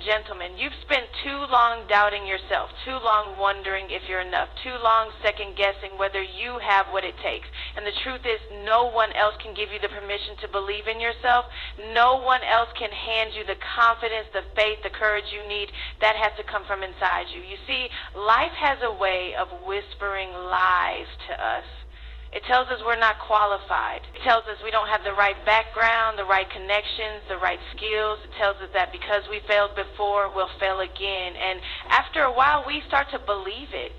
gentlemen, you've spent too long doubting yourself, too long wondering if you're enough, too long second guessing whether you have what it takes. And the truth is, no one else can give you the permission to believe in yourself. No one else can hand you the confidence, the faith, the courage you need. That has to come from inside you. You see, life has a way of whispering lies to us. It tells us we're not qualified. It tells us we don't have the right background, the right connections, the right skills. It tells us that because we failed before, we'll fail again. And after a while, we start to believe it.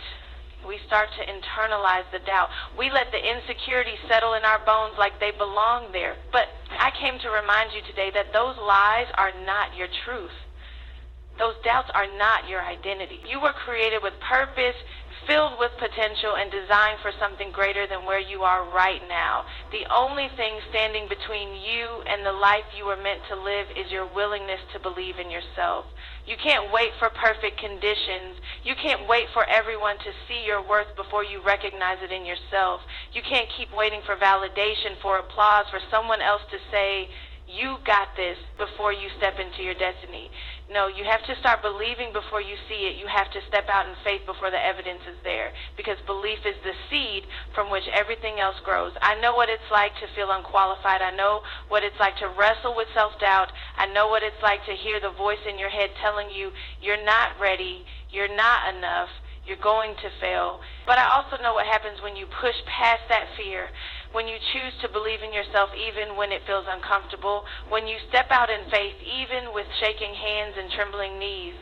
We start to internalize the doubt. We let the insecurity settle in our bones like they belong there. But I came to remind you today that those lies are not your truth. Those doubts are not your identity. You were created with purpose, filled with potential, and designed for something greater than where you are right now. The only thing standing between you and the life you were meant to live is your willingness to believe in yourself. You can't wait for perfect conditions. You can't wait for everyone to see your worth before you recognize it in yourself. You can't keep waiting for validation, for applause, for someone else to say, you got this, before you step into your destiny. No, you have to start believing before you see it. You have to step out in faith before the evidence is there, because belief is the seed from which everything else grows. I know what it's like to feel unqualified. I know what it's like to wrestle with self-doubt. I know what it's like to hear the voice in your head telling you you're not ready, you're not enough, you're going to fail. But I also know what happens when you push past that fear, when you choose to believe in yourself even when it feels uncomfortable, when you step out in faith even with shaking hands and trembling knees.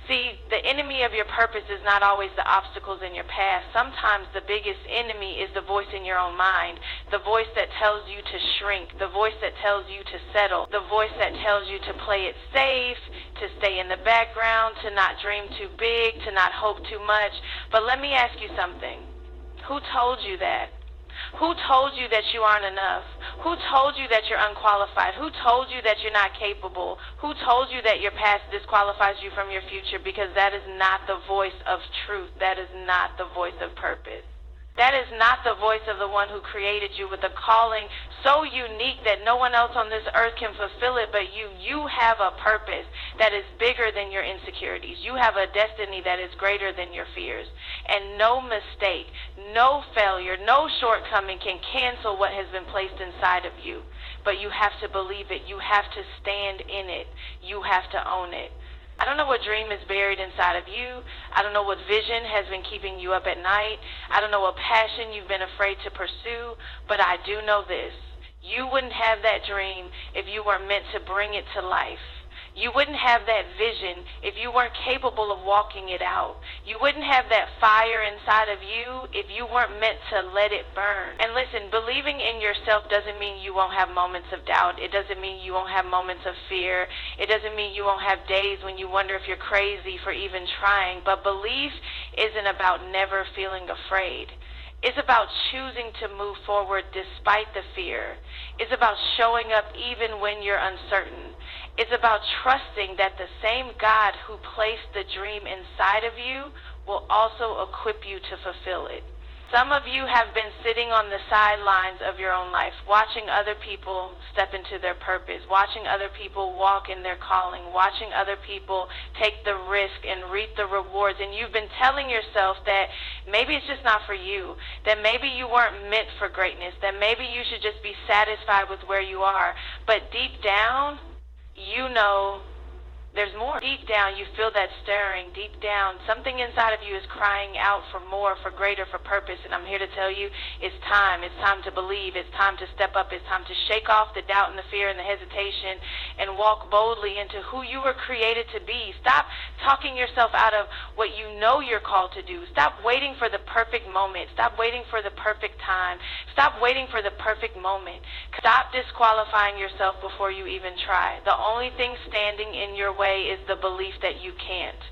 See, the enemy of your purpose is not always the obstacles in your path. Sometimes the biggest enemy is the voice in your own mind, the voice that tells you to shrink, the voice that tells you to settle, the voice that tells you to play it safe, to stay in the background, to not dream too big, to not hope too much. But let me ask you something. Who told you that? Who told you that you aren't enough? Who told you that you're unqualified? Who told you that you're not capable? Who told you that your past disqualifies you from your future? Because that is not the voice of truth. That is not the voice of purpose. That is not the voice of the one who created you with a calling so unique that no one else on this earth can fulfill it but you. You have a purpose that is bigger than your insecurities. You have a destiny that is greater than your fears. And no mistake, no failure, no shortcoming can cancel what has been placed inside of you. But you have to believe it. You have to stand in it. You have to own it. I don't know what dream is buried inside of you. I don't know what vision has been keeping you up at night. I don't know what passion you've been afraid to pursue, but I do know this. You wouldn't have that dream if you weren't meant to bring it to life. You wouldn't have that vision if you weren't capable of walking it out. You wouldn't have that fire inside of you if you weren't meant to let it burn. And listen, believing in yourself doesn't mean you won't have moments of doubt. It doesn't mean you won't have moments of fear. It doesn't mean you won't have days when you wonder if you're crazy for even trying. But belief isn't about never feeling afraid. It's about choosing to move forward despite the fear. It's about showing up even when you're uncertain. It's about trusting that the same God who placed the dream inside of you will also equip you to fulfill it. Some of you have been sitting on the sidelines of your own life, watching other people step into their purpose, watching other people walk in their calling, watching other people take the risk and reap the rewards. And you've been telling yourself that maybe it's just not for you, that maybe you weren't meant for greatness, that maybe you should just be satisfied with where you are. But deep down, you know there's more. Deep down, you feel that stirring. Deep down, something inside of you is crying out for more, for greater, for purpose. And I'm here to tell you, it's time. It's time to believe. It's time to step up. It's time to shake off the doubt and the fear and the hesitation and walk boldly into who you were created to be. Stop talking yourself out of what you know you're called to do. Stop waiting for the perfect moment. Stop waiting for the perfect time. Stop waiting for the perfect moment. Stop disqualifying yourself before you even try. The only thing standing in your way is the belief that you can't.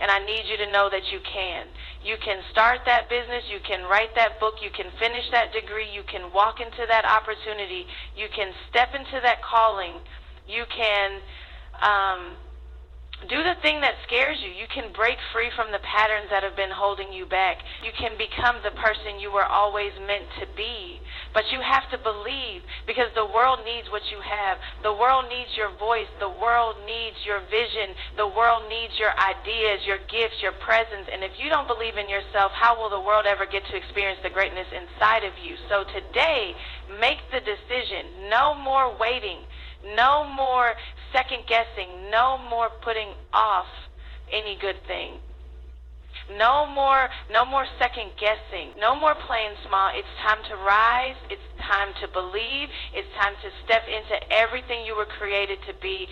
And I need you to know that you can. You can start that business, you can write that book, you can finish that degree, you can walk into that opportunity, you can step into that calling, you can Do the thing that scares you. You can break free from the patterns that have been holding you back. You can become the person you were always meant to be. But you have to believe, because the world needs what you have. The world needs your voice. The world needs your vision. The world needs your ideas, your gifts, your presence. And if you don't believe in yourself, how will the world ever get to experience the greatness inside of you? So today, make the decision. No more waiting. No more second guessing. No more putting off any good thing. No more second guessing. No more playing small. It's time to rise. It's time to believe. It's time to step into everything you were created to be